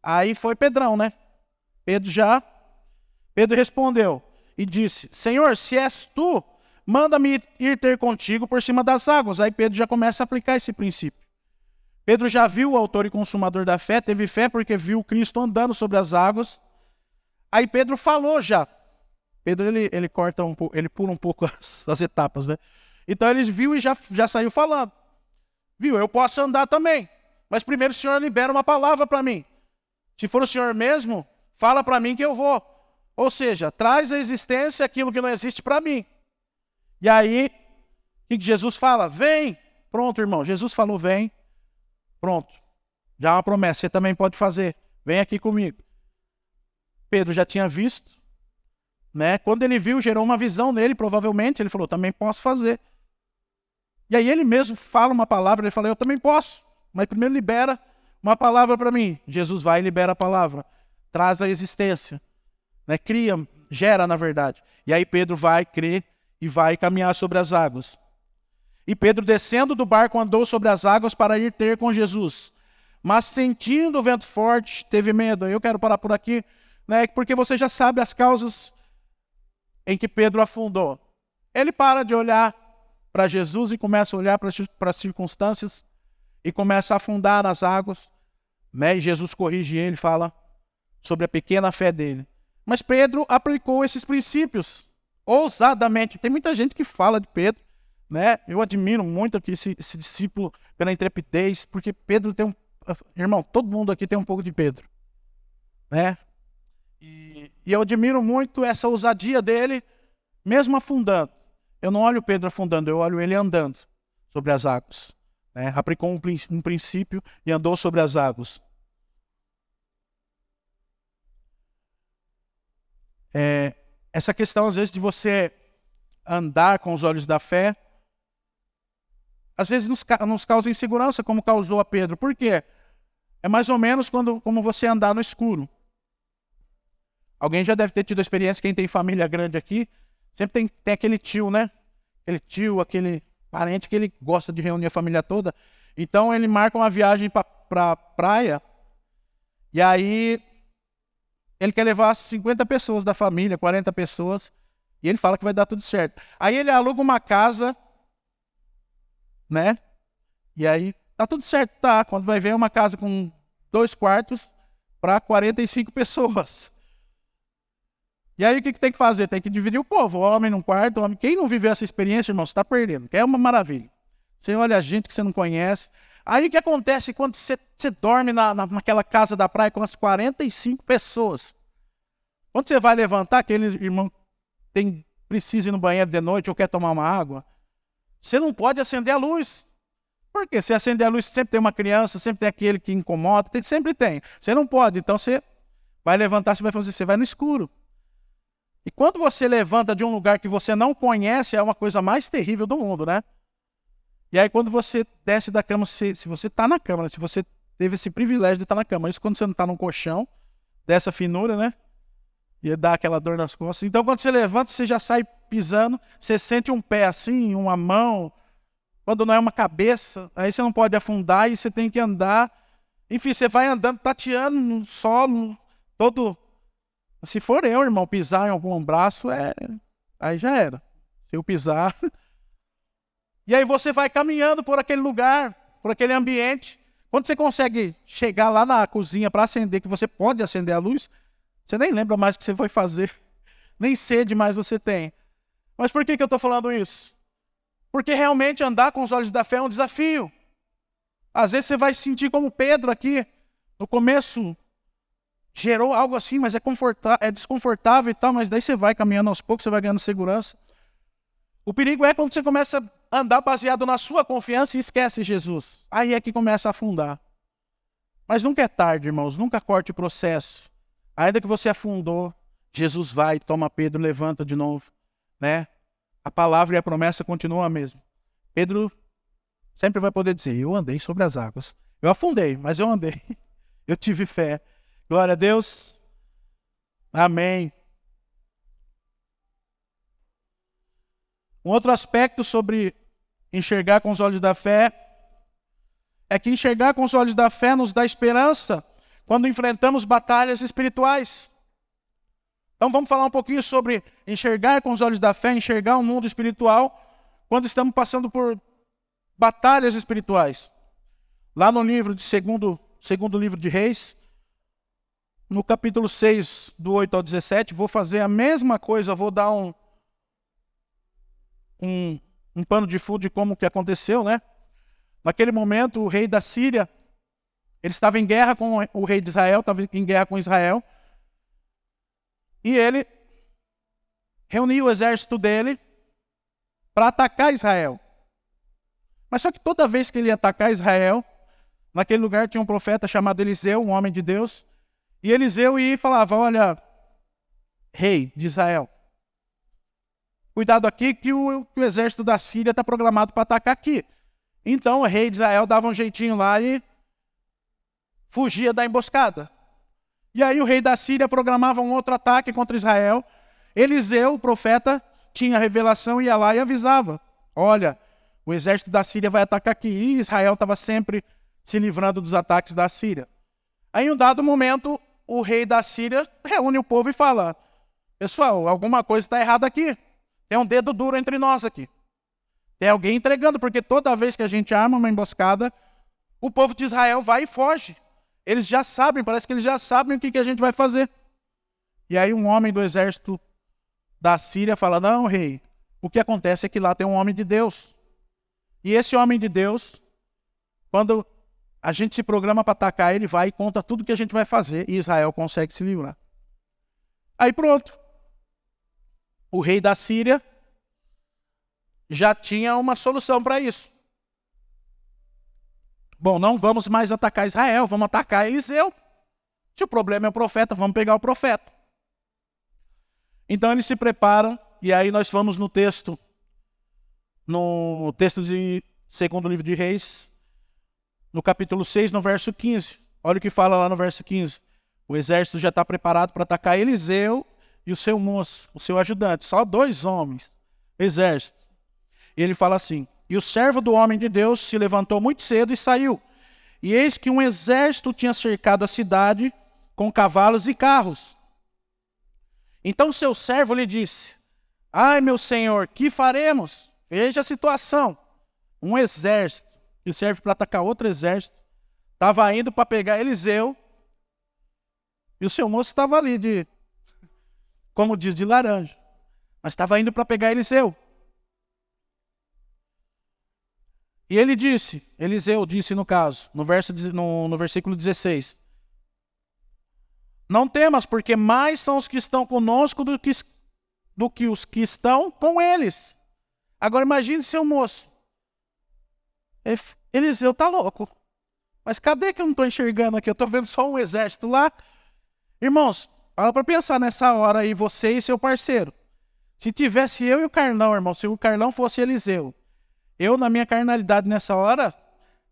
aí foi Pedrão, né? Pedro respondeu e disse: Senhor, se és tu, manda-me ir ter contigo por cima das águas. Aí Pedro já começa a aplicar esse princípio. Pedro já viu o autor e consumador da fé, teve fé porque viu Cristo andando sobre as águas. Aí Pedro falou já. Pedro, ele corta um pouco, ele pula um pouco as etapas, né? Então ele viu e já saiu falando. Viu, eu posso andar também. Mas primeiro o Senhor libera uma palavra para mim. Se for o Senhor mesmo, fala para mim que eu vou. Ou seja, traz à existência aquilo que não existe para mim. E aí, o que Jesus fala? Vem. Pronto, irmão. Jesus falou, vem. Pronto. Já é uma promessa. Você também pode fazer. Vem aqui comigo. Pedro já tinha visto, né? Quando ele viu, gerou uma visão nele, provavelmente. Ele falou, também posso fazer. E aí ele mesmo fala uma palavra. Ele fala, eu também posso. Mas primeiro libera uma palavra para mim. Jesus vai e libera a palavra. Traz a existência. Né? Cria, gera, na verdade. E aí Pedro vai crer e vai caminhar sobre as águas. E Pedro, descendo do barco, andou sobre as águas para ir ter com Jesus. Mas sentindo o vento forte, teve medo. Eu quero parar por aqui, né, porque você já sabe as causas em que Pedro afundou. Ele para de olhar para Jesus e começa a olhar para as circunstâncias e começa a afundar nas águas, né? E Jesus corrige ele, fala sobre a pequena fé dele. Mas Pedro aplicou esses princípios ousadamente. Tem muita gente que fala de Pedro, né? Eu admiro muito aqui esse discípulo pela intrepidez, porque Pedro tem irmão, todo mundo aqui tem um pouco de Pedro, né? E eu admiro muito essa ousadia dele, mesmo afundando. Eu não olho Pedro afundando, eu olho ele andando sobre as águas, né? Aplicou um princípio e andou sobre as águas. Essa questão, às vezes, de você andar com os olhos da fé, às vezes nos causa insegurança, como causou a Pedro. Por quê? É mais ou menos como você andar no escuro. Alguém já deve ter tido a experiência, quem tem família grande aqui, sempre tem aquele tio, né? Aquele tio, aquele parente que ele gosta de reunir a família toda. Então ele marca uma viagem para praia e aí ele quer levar 50 pessoas da família, 40 pessoas, e ele fala que vai dar tudo certo. Aí ele aluga uma casa, né? E aí tá tudo certo, tá? Quando vai ver uma casa com 2 quartos para 45 pessoas. E aí o que tem que fazer? Tem que dividir o povo, o homem num quarto, o homem. Quem não viveu essa experiência, irmão, você está perdendo, que é uma maravilha. Você olha a gente que você não conhece. Aí o que acontece quando você dorme naquela casa da praia com as 45 pessoas? Quando você vai levantar, aquele irmão precisa ir no banheiro de noite ou quer tomar uma água, você não pode acender a luz. Por quê? Se acender a luz, sempre tem uma criança, sempre tem aquele que incomoda, sempre tem. Você não pode, então você vai levantar, você vai no escuro. E quando você levanta de um lugar que você não conhece, é uma coisa mais terrível do mundo, né? E aí quando você desce da cama, se você está na cama, né? Se você teve esse privilégio de estar na cama, isso quando você não está num colchão, dessa finura, né? E dá aquela dor nas costas. Então quando você levanta, você já sai pisando, você sente um pé assim, uma mão, quando não é uma cabeça, aí você não pode afundar e você tem que andar. Enfim, você vai andando, tateando no solo, todo... Se for eu, irmão, pisar em algum braço, aí já era. Se eu pisar... E aí você vai caminhando por aquele lugar, por aquele ambiente. Quando você consegue chegar lá na cozinha para acender, que você pode acender a luz, você nem lembra mais o que você foi fazer. Nem sede mais você tem. Mas por que eu estou falando isso? Porque realmente andar com os olhos da fé é um desafio. Às vezes você vai sentir como Pedro aqui, no começo, gerou algo assim, mas é desconfortável e tal, mas daí você vai caminhando aos poucos, você vai ganhando segurança. O perigo é quando você começa a andar baseado na sua confiança e esquece Jesus. Aí é que começa a afundar. Mas nunca é tarde, irmãos, nunca corte o processo. Ainda que você afundou, Jesus vai, toma Pedro, levanta de novo, né? A palavra e a promessa continuam a mesma. Pedro sempre vai poder dizer, eu andei sobre as águas. Eu afundei, mas eu andei. Eu tive fé. Glória a Deus. Amém. Um outro aspecto sobre enxergar com os olhos da fé é que enxergar com os olhos da fé nos dá esperança quando enfrentamos batalhas espirituais. Então vamos falar um pouquinho sobre enxergar com os olhos da fé, enxergar o mundo espiritual quando estamos passando por batalhas espirituais. Lá no livro de segundo livro de Reis, no capítulo 6, do 8 ao 17, vou fazer a mesma coisa, vou dar um pano de fundo de como que aconteceu, né? Naquele momento, o rei da Síria, ele estava em guerra com o rei de Israel, estava em guerra com Israel, e ele reuniu o exército dele para atacar Israel. Mas só que toda vez que ele ia atacar Israel, naquele lugar tinha um profeta chamado Eliseu, um homem de Deus, e Eliseu ia e falava, olha, rei de Israel, cuidado aqui que o exército da Síria está programado para atacar aqui. Então o rei de Israel dava um jeitinho lá e fugia da emboscada. E aí o rei da Síria programava um outro ataque contra Israel. Eliseu, o profeta, tinha revelação, ia lá e avisava. Olha, o exército da Síria vai atacar aqui. E Israel estava sempre se livrando dos ataques da Síria. Aí, em um dado momento, o rei da Síria reúne o povo e fala: pessoal, alguma coisa está errada aqui. Tem um dedo duro entre nós aqui. Tem alguém entregando, porque toda vez que a gente arma uma emboscada, o povo de Israel vai e foge. Eles já sabem, parece que eles já sabem o que a gente vai fazer. E aí um homem do exército da Síria fala: não, rei, o que acontece é que lá tem um homem de Deus. E esse homem de Deus, quando a gente se programa para atacar, ele vai e conta tudo que a gente vai fazer, e Israel consegue se livrar. Aí pronto. O rei da Síria já tinha uma solução para isso. Bom, não vamos mais atacar Israel, vamos atacar Eliseu. Se o problema é o profeta, vamos pegar o profeta. Então eles se preparam, e aí nós vamos no texto de segundo livro de Reis, no capítulo 6, no verso 15. Olha o que fala lá no verso 15. O exército já está preparado para atacar Eliseu e o seu moço, o seu ajudante. Só 2 homens, exército. E ele fala assim: e o servo do homem de Deus se levantou muito cedo e saiu. E eis que um exército tinha cercado a cidade com cavalos e carros. Então seu servo lhe disse: ai, meu senhor, que faremos? Veja a situação. Um exército que serve para atacar outro exército estava indo para pegar Eliseu, e o seu moço estava ali como diz, de laranja. Mas estava indo para pegar Eliseu. E ele disse, Eliseu disse no caso, no versículo 16: não temas, porque mais são os que estão conosco do que os que estão com eles. Agora imagine seu moço. Eliseu está louco. Mas cadê que eu não estou enxergando aqui? Eu estou vendo só um exército lá. Irmãos, fala para pensar nessa hora aí, você e seu parceiro. Se tivesse eu e o Carlão, irmão, se o Carlão fosse Eliseu, eu, na minha carnalidade nessa hora,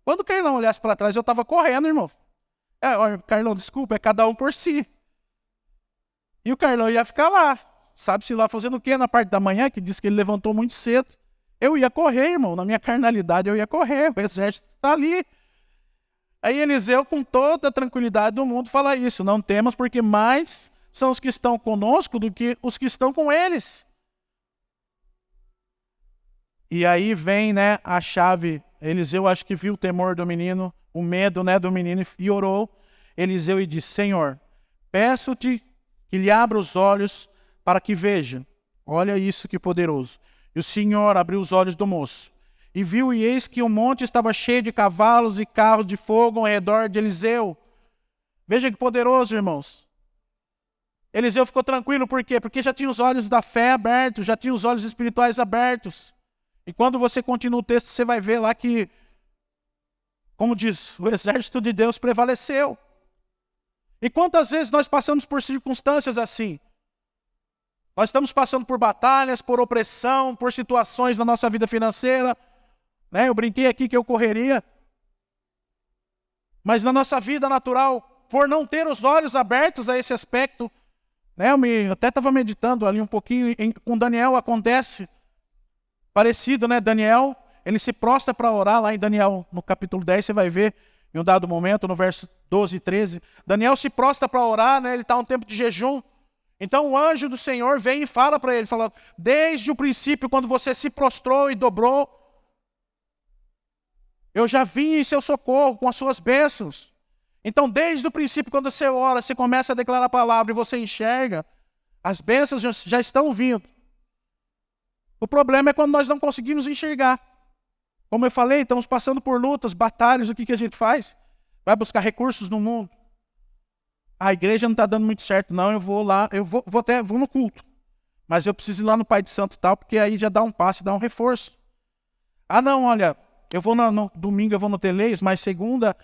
quando o Carlão olhasse para trás, eu estava correndo, irmão. Carlão, desculpa, é cada um por si. E o Carlão ia ficar lá. Sabe-se lá fazendo o quê? Na parte da manhã, que diz que ele levantou muito cedo. Eu ia correr, irmão. Na minha carnalidade, eu ia correr. O exército está ali. Aí Eliseu, com toda a tranquilidade do mundo, fala isso: não temas, porque mais são os que estão conosco do que os que estão com eles. E aí vem, né, a chave. Eliseu acho que viu o temor do menino, o medo, né, do menino, e orou. Eliseu e disse: Senhor, peço-te que lhe abra os olhos para que veja. Olha isso que poderoso. E o Senhor abriu os olhos do moço. E viu, e eis que o monte estava cheio de cavalos e carros de fogo ao redor de Eliseu. Veja que poderoso, irmãos. Eliseu ficou tranquilo, por quê? Porque já tinha os olhos da fé abertos, já tinha os olhos espirituais abertos. E quando você continua o texto, você vai ver lá que, como diz, o exército de Deus prevaleceu. E quantas vezes nós passamos por circunstâncias assim? Nós estamos passando por batalhas, por opressão, por situações na nossa vida financeira. Né? Eu brinquei aqui que eu correria. Mas na nossa vida natural, por não ter os olhos abertos a esse aspecto, né? Eu até estava meditando ali um pouquinho, com Daniel acontece parecido, né? Daniel, ele se prostra para orar lá em Daniel, no capítulo 10, você vai ver, em um dado momento, no verso 12 e 13. Daniel se prostra para orar, né? Ele está um tempo de jejum. Então o anjo do Senhor vem e fala para ele, falando: desde o princípio, quando você se prostrou e dobrou, eu já vim em seu socorro com as suas bênçãos. Então desde o princípio, quando você ora, você começa a declarar a palavra e você enxerga, as bênçãos já estão vindo. O problema é quando nós não conseguimos enxergar. Como eu falei, estamos passando por lutas, batalhas, o que a gente faz? Vai buscar recursos no mundo. A igreja não está dando muito certo, não, eu vou lá, vou no culto. Mas eu preciso ir lá no Pai de Santo e tal, porque aí já dá um passe, dá um reforço. Ah não, olha, eu vou no domingo, eu vou no Teleios, mas segunda,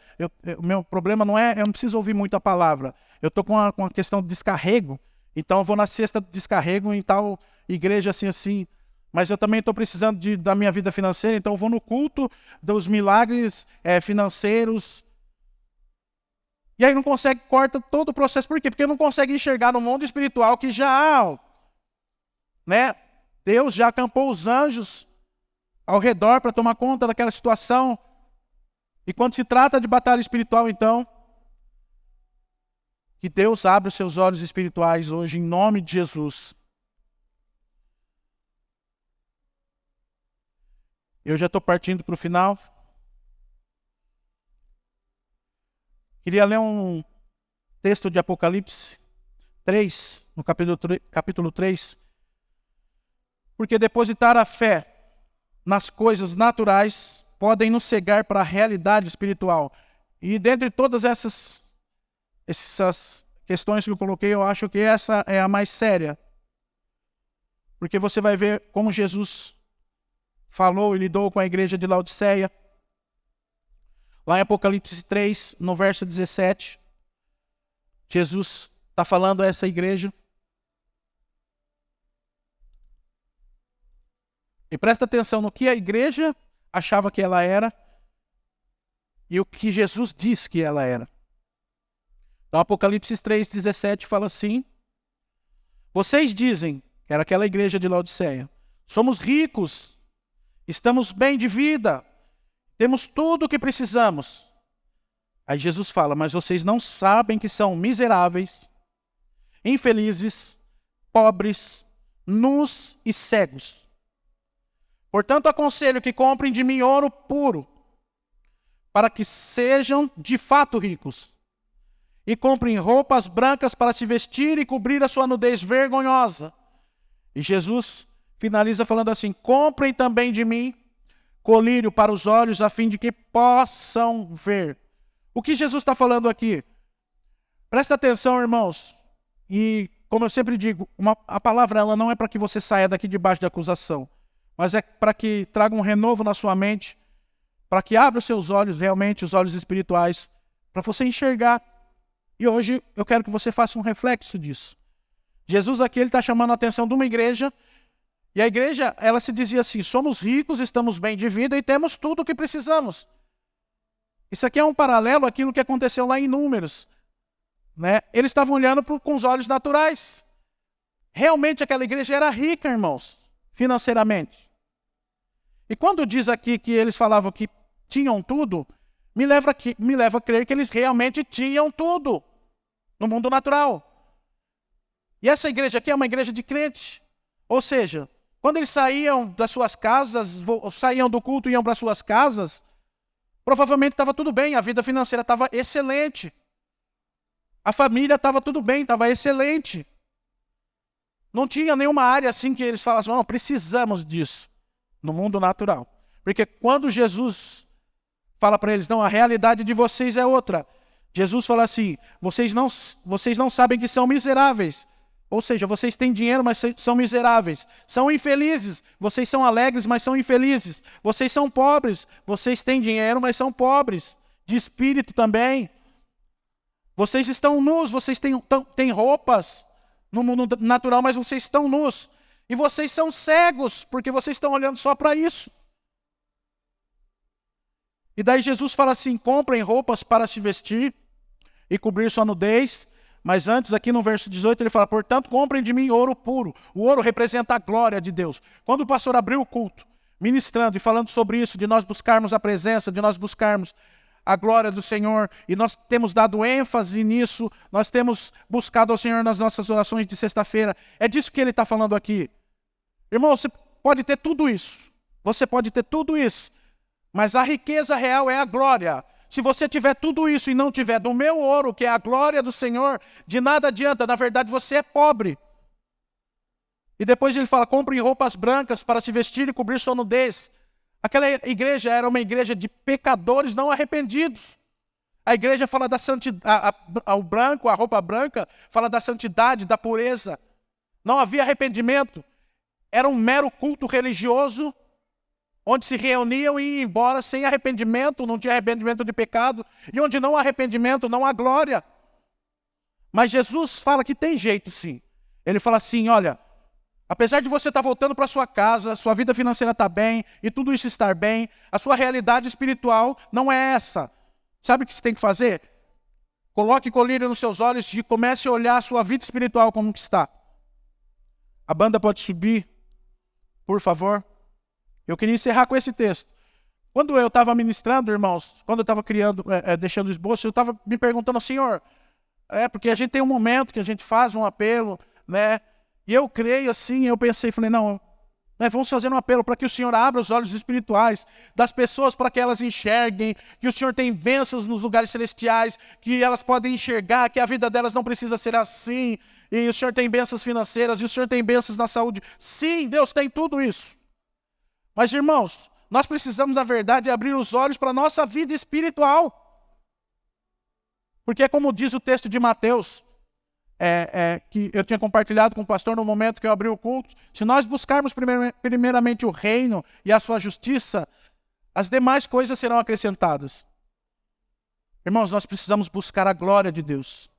o meu problema não é, eu não preciso ouvir muito a palavra. Eu estou com a questão de descarrego, então eu vou na sexta de descarrego em tal igreja assim. Mas eu também estou precisando da minha vida financeira, então eu vou no culto dos milagres financeiros. E aí não consegue, corta todo o processo. Por quê? Porque não consegue enxergar no mundo espiritual que já há. né? Deus já acampou os anjos ao redor para tomar conta daquela situação. E quando se trata de batalha espiritual, então, que Deus abra os seus olhos espirituais hoje, em nome de Jesus. Eu já estou partindo para o final. Queria ler um texto de Apocalipse 3, no capítulo 3. Porque depositar a fé nas coisas naturais podem nos cegar para a realidade espiritual. E dentre todas essas questões que eu coloquei, eu acho que essa é a mais séria. Porque você vai ver como Jesus falou e lidou com a igreja de Laodiceia. Lá em Apocalipse 3, no verso 17, Jesus está falando a essa igreja. E presta atenção no que a igreja achava que ela era e o que Jesus diz que ela era. Então, Apocalipse 3,17 fala assim: vocês dizem, que era aquela igreja de Laodiceia, somos ricos, estamos bem de vida, temos tudo o que precisamos. Aí Jesus fala, mas vocês não sabem que são miseráveis, infelizes, pobres, nus e cegos. Portanto, aconselho que comprem de mim ouro puro, para que sejam de fato ricos. E comprem roupas brancas para se vestir e cobrir a sua nudez vergonhosa. E Jesus finaliza falando assim, comprem também de mim colírio para os olhos, a fim de que possam ver. O que Jesus está falando aqui? Presta atenção, irmãos. E, como eu sempre digo, a palavra ela não é para que você saia daqui debaixo de acusação, mas é para que traga um renovo na sua mente, para que abra os seus olhos, realmente, os olhos espirituais, para você enxergar. E hoje eu quero que você faça um reflexo disso. Jesus aqui está chamando a atenção de uma igreja, e a igreja, ela se dizia assim, somos ricos, estamos bem de vida e temos tudo o que precisamos. Isso aqui é um paralelo àquilo que aconteceu lá em Números, né? Eles estavam olhando com os olhos naturais. Realmente aquela igreja era rica, irmãos, financeiramente. E quando diz aqui que eles falavam que tinham tudo, me leva a crer que eles realmente tinham tudo no mundo natural. E essa igreja aqui é uma igreja de crente. Ou seja, quando eles saíam das suas casas, saíam do culto e iam para suas casas, provavelmente estava tudo bem, a vida financeira estava excelente. A família estava tudo bem, estava excelente. Não tinha nenhuma área assim que eles falassem, não, precisamos disso no mundo natural. Porque quando Jesus fala para eles, não, a realidade de vocês é outra. Jesus fala assim, vocês não sabem que são miseráveis. Ou seja, vocês têm dinheiro, mas são miseráveis. São infelizes. Vocês são alegres, mas são infelizes. Vocês são pobres. Vocês têm dinheiro, mas são pobres. De espírito também. Vocês estão nus. Vocês têm roupas no mundo natural, mas vocês estão nus. E vocês são cegos, porque vocês estão olhando só para isso. E daí Jesus fala assim, comprem roupas para se vestir e cobrir sua nudez. Mas antes, aqui no verso 18, ele fala, portanto, comprem de mim ouro puro. O ouro representa a glória de Deus. Quando o pastor abriu o culto, ministrando e falando sobre isso, de nós buscarmos a presença, de nós buscarmos a glória do Senhor, e nós temos dado ênfase nisso, nós temos buscado ao Senhor nas nossas orações de sexta-feira. É disso que ele está falando aqui. Irmão, você pode ter tudo isso. Você pode ter tudo isso. Mas a riqueza real é a glória. Se você tiver tudo isso e não tiver do meu ouro, que é a glória do Senhor, de nada adianta. Na verdade, você é pobre. E depois ele fala, comprem roupas brancas para se vestir e cobrir sua nudez. Aquela igreja era uma igreja de pecadores não arrependidos. A igreja fala da santidade, a roupa branca fala da santidade, da pureza. Não havia arrependimento. Era um mero culto religioso, onde se reuniam e iam embora sem arrependimento, não tinha arrependimento de pecado, e onde não há arrependimento, não há glória. Mas Jesus fala que tem jeito sim. Ele fala assim, olha, apesar de você estar voltando para sua casa, sua vida financeira está bem, e tudo isso estar bem, a sua realidade espiritual não é essa. Sabe o que você tem que fazer? Coloque colírio nos seus olhos e comece a olhar a sua vida espiritual como que está. A banda pode subir, por favor. Eu queria encerrar com esse texto. Quando eu estava ministrando, irmãos, quando eu estava deixando o esboço, eu estava me perguntando, Senhor, porque a gente tem um momento que a gente faz um apelo, né? E eu creio assim, eu pensei, falei, não, vamos fazer um apelo para que o Senhor abra os olhos espirituais das pessoas para que elas enxerguem, que o Senhor tem bênçãos nos lugares celestiais, que elas podem enxergar que a vida delas não precisa ser assim, e o Senhor tem bênçãos financeiras, e o Senhor tem bênçãos na saúde. Sim, Deus tem tudo isso. Mas, irmãos, nós precisamos, na verdade, abrir os olhos para a nossa vida espiritual. Porque é como diz o texto de Mateus, que eu tinha compartilhado com o pastor no momento que eu abri o culto, se nós buscarmos primeiramente o reino e a sua justiça, as demais coisas serão acrescentadas. Irmãos, nós precisamos buscar a glória de Deus.